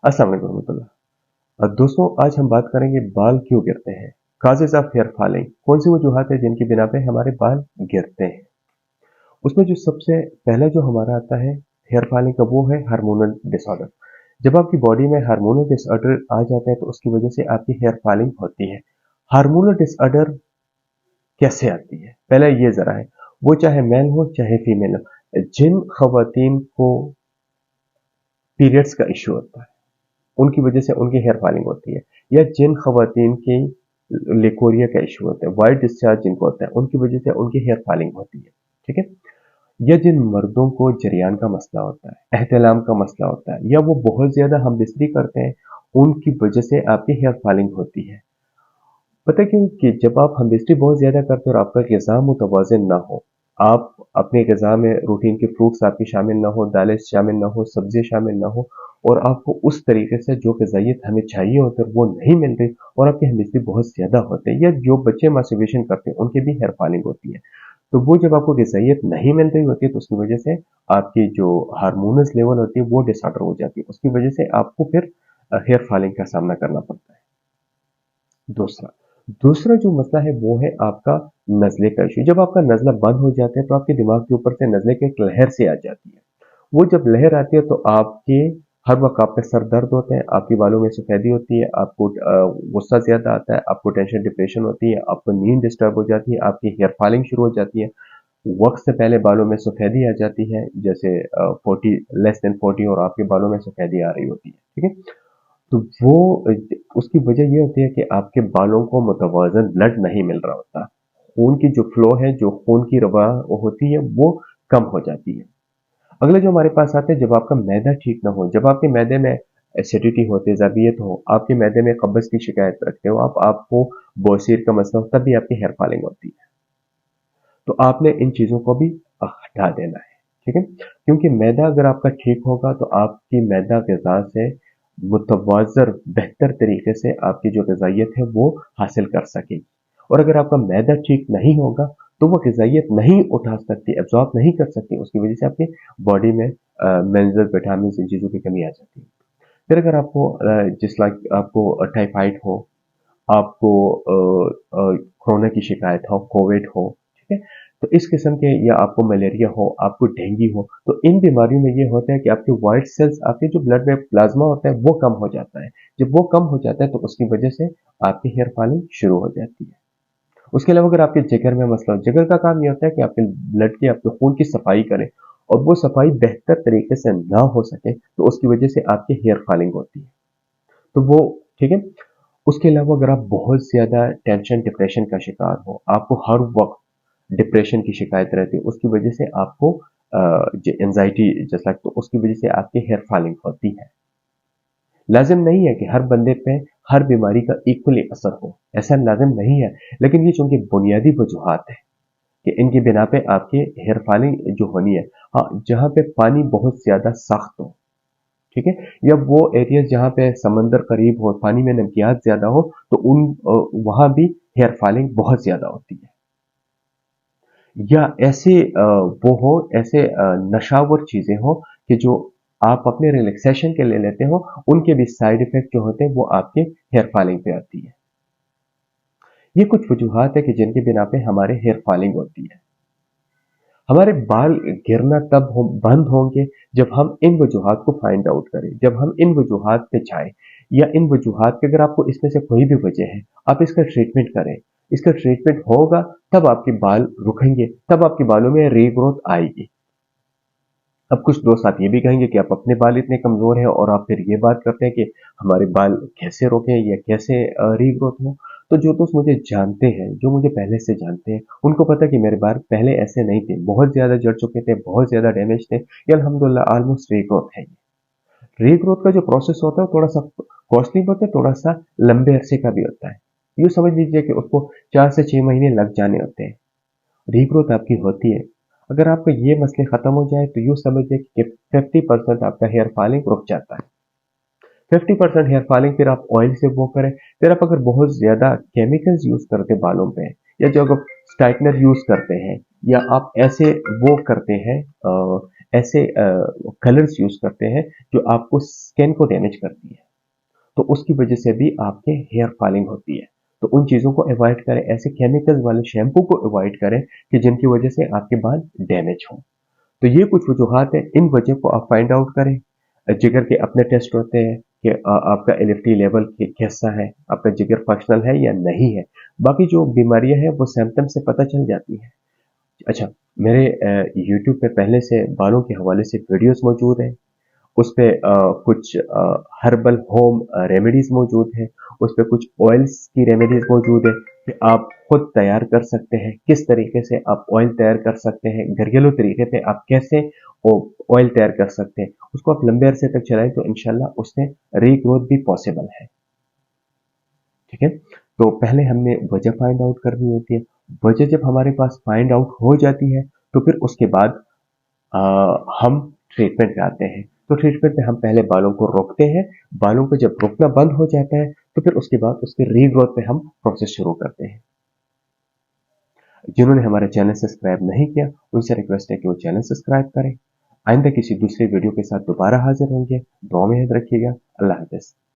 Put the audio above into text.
अस्सलाम वालेकुम रहमतुल्लाह। दोस्तों, आज हम बात करेंगे बाल क्यों गिरते हैं। काजेज ऑफ हेयर फॉलिंग, कौन सी वजूहत है जिनकी बिना पे हमारे बाल गिरते हैं। उसमें जो सबसे पहला जो हमारा आता है हेयर फॉलिंग का, वो है हार्मोनल डिसऑर्डर। जब आपकी बॉडी में हार्मोनल डिसऑर्डर आ जाता है तो उसकी वजह से आपकी हेयर फॉलिंग होती है। हार्मोनल डिसऑर्डर कैसे आती है, पहले ये जरा है। वो चाहे मेल हो चाहे फीमेल हो, जिन खवातीन को पीरियड्स का इश्यू होता है उनकी वजह से उनकी हेयर फॉलिंग होती है, या जिन खवातीन की लेकोरिया का इशू होता है, वाइट डिस्चार्ज जिनको होता है, उनकी वजह से उनकी हेयर फॉलिंग होती है। ठीक है। या जिन मर्दों को जरियान का मसला होता है, एहतलाम का मसला होता है, या वो बहुत ज्यादा हम बिस्तरी करते हैं, उनकी वजह से आपकी हेयर फॉलिंग होती है। पता क्यों? कि जब आप हम बिस्तरी बहुत ज्यादा करते हो और आपका ग़िज़ा मुतवाज़िन ना हो, आप अपने ग़िज़ा में रूटीन के फ्रूट्स आपके शामिल ना हो, दालें शामिल ना हो, सब्जियां शामिल ना हो, और आपको उस तरीके से जो ग़िज़ाइयत हमें चाहिए होती है वो नहीं मिल रही, और आपके हम बिस्तरी बहुत ज्यादा होते हैं, या जो बच्चे मास्टरबेशन करते हैं उनकी भी हेयर फॉलिंग होती है। तो वो जब आपको ग़िज़ाइयत नहीं मिल रही होती है तो उसकी वजह से आपकी जो हार्मोनस लेवल होती है वो डिसऑर्डर हो जाती है, उसकी वजह से आपको फिर हेयर फॉलिंग का सामना करना पड़ता है। दूसरा दूसरा जो मसला है वो है आपका नज़ले का इशू। जब आपका नज़ला बंद हो जाता है तो आपके दिमाग के ऊपर से नज़ले की एक लहर सी आ जाती है। वो जब लहर आती है तो आपके हर वक्त आपका सर दर्द होता है, आपके बालों में सफेदी होती है, आपको गुस्सा ज्यादा आता है, आपको टेंशन डिप्रेशन होती है, आपको नींद डिस्टर्ब हो जाती है, आपकी हेयर फॉलिंग शुरू हो जाती है, वक्त से पहले बालों में सफेदी आ जाती है, जैसे 40 लेस देन 40 और आपके बालों में सफेदी आ रही होती है। ठीक है। तो वो उसकी वजह ये होती है कि आपके बालों को मुतवाज़न ब्लड नहीं मिल रहा होता। खून की जो फ्लो है, जो खून की रवा होती है, वो कम हो जाती है। अगला जो हमारे पास आता है, जब आपका मैदा ठीक ना हो, जब आपके मैदे में एसिडिटी हो, तेजाबियत हो, आपके मैदे में कब्ज की शिकायत रखते हो, आपको बौसीर का मसला हो, तब भी आपकी हेयर फॉलिंग होती है। तो आपने इन चीजों को भी हटा देना है। ठीक है। क्योंकि मैदा अगर आपका ठीक होगा तो आपकी मैदा ग़िज़ा से मुतवाज़र बेहतर तरीके से आपकी जो ग़िज़ाइयत है वो हासिल कर सकेगी, और अगर आपका मैदा ठीक नहीं होगा तो वो ग़िज़ाइयत नहीं उठा सकती, एब्जॉर्ब नहीं कर सकती, उसकी वजह से आपकी बॉडी में मिनरल्स, विटामिन, इन चीज़ों की कमी आ जाती है। फिर अगर आपको जिस लाइक आपको टाइफाइड हो, आपको कोरोना की शिकायत हो, कोविड हो, ठीक है, तो इस किस्म के, या आपको मलेरिया हो, आपको डेंगू हो, तो इन बीमारियों में ये होता है कि आपके व्हाइट सेल्स, आपके जो ब्लड में प्लाज्मा होता है वो कम हो जाता है। जब वो कम हो जाता है तो उसकी वजह से आपकी हेयर फॉलिंग शुरू हो जाती है। उसके अलावा अगर आपके जिगर में मसला हो, जिगर का काम ये होता है कि आपके ब्लड की, आपके खून की सफाई करे, और वो सफाई बेहतर तरीके से ना हो सके तो उसकी वजह से आपकी हेयर फॉलिंग होती है। तो वो ठीक है। उसके अलावा अगर आप बहुत ज्यादा टेंशन डिप्रेशन का शिकार हो, आपको हर वक्त डिप्रेशन की शिकायत रहती है, उसकी वजह से आपको जो एंजाइटी जैसा, तो उसकी वजह से आपकी हेयर फॉलिंग होती है। लाजिम नहीं है कि हर बंदे पे हर बीमारी का इक्वली असर हो, ऐसा लाजिम नहीं है, लेकिन ये चूंकि बुनियादी वजूहात है कि इनकी बिना पे आपकी हेयर फॉलिंग जो होनी है। हाँ, जहाँ पे पानी बहुत ज्यादा सख्त हो, ठीक है, या वो एरिया जहाँ पे समंदर करीब हो, पानी में नमकियात ज्यादा हो, तो उन वहां भी हेयर फॉलिंग बहुत ज्यादा होती है। या ऐसे वो हो, ऐसे नशावर चीजें हो कि जो आप अपने रिलैक्सेशन के लिए लेते हो, उनके भी साइड इफेक्ट जो होते हैं वो आपके हेयर फॉलिंग पे आती है। ये कुछ वजूहात है कि जिनके बिना पे हमारे हेयर फॉलिंग होती है। हमारे बाल गिरना बंद होंगे जब हम इन वजूहात को फाइंड आउट करें, जब हम इन वजूहात पे जाएं, या इन वजूहात के अगर आपको इसमें से कोई भी वजह है, आप इसका ट्रीटमेंट करें। इसका ट्रीटमेंट होगा तब आपके बाल रुकेंगे, तब आपके बालों में रीग्रोथ आएगी। अब कुछ दोस्त आप ये भी कहेंगे कि आप अपने बाल इतने कमजोर हैं और आप फिर ये बात करते हैं कि हमारे बाल कैसे रोकें या कैसे रीग्रोथ हो। तो जो दोस्त मुझे जानते हैं, जो मुझे पहले से जानते हैं, उनको पता है कि मेरे बाल पहले ऐसे नहीं थे, बहुत ज्यादा जड़ चुके थे, बहुत ज्यादा डैमेज थे। ये अल्हम्दुलिल्लाह ऑलमोस्ट रीग्रोथ है। रीग्रोथ का जो प्रोसेस होता है वो थोड़ा सा कॉस्टली होता है, थोड़ा सा लंबे अरसे का भी होता है। यूँ समझ लीजिए कि उसको 4 से 6 महीने लग जाने होते हैं। रीग्रोथ आपकी होती है। अगर आपका ये मसले खत्म हो जाए तो यूं समझिए कि 50% आपका हेयर फॉलिंग रुक जाता है। 50% हेयर फॉलिंग फिर आप ऑयल से वो करें। फिर आप अगर बहुत ज्यादा केमिकल्स यूज करते हैं बालों पे, या जो आप स्ट्राइटनर यूज करते हैं, या आप ऐसे वो करते हैं ऐसे कलर्स यूज करते हैं जो आपको स्किन को डैमेज करती है, तो उसकी वजह से भी आपके हेयर फॉलिंग होती है। तो उन चीज़ों को अवॉइड करें, ऐसे केमिकल्स वाले शैम्पू को अवॉइड करें कि जिनकी वजह से आपके बाल डैमेज हों। तो ये कुछ वजूहात हैं, इन वजह को आप फाइंड आउट करें। जिगर के अपने टेस्ट होते हैं कि आपका एलएफटी लेवल कैसा है, आपका जिगर फंक्शनल है या नहीं है। बाकी जो बीमारियां हैं वो सिम्टम से पता चल जाती है। अच्छा, मेरे यूट्यूब पे पहले से बालों के हवाले से वीडियोस मौजूद हैं। उस पे कुछ हर्बल होम रेमेडीज मौजूद हैं। उस पे कुछ ऑयल्स की रेमेडीज मौजूद है कि आप खुद तैयार कर सकते हैं, किस तरीके से आप ऑयल तैयार कर सकते हैं, घरेलू तरीके पे आप कैसे ऑयल तैयार कर सकते हैं। उसको आप लंबे अरसे तक चलाएं तो इंशाल्लाह उससे रीग्रोथ भी पॉसिबल है। ठीक है, तो पहले हमने वजह फाइंड आउट करनी होती है। वजह जब हमारे पास फाइंड आउट हो जाती है तो फिर उसके बाद आ, हम ट्रीटमेंट पे आते हैं। तो ट्रीटमेंट में हम पहले बालों को रोकते हैं। बालों को जब रोकना बंद हो जाता है तो फिर उसके बाद उसके रीग्रोथ पे हम प्रोसेस शुरू करते हैं। जिन्होंने हमारा चैनल सब्सक्राइब नहीं किया उनसे रिक्वेस्ट है कि वो चैनल सब्सक्राइब करें। आइंदा किसी दूसरे वीडियो के साथ दोबारा हाजिर होंगे। दुआ में याद रखिएगा। अल्लाह हाफ़िज़।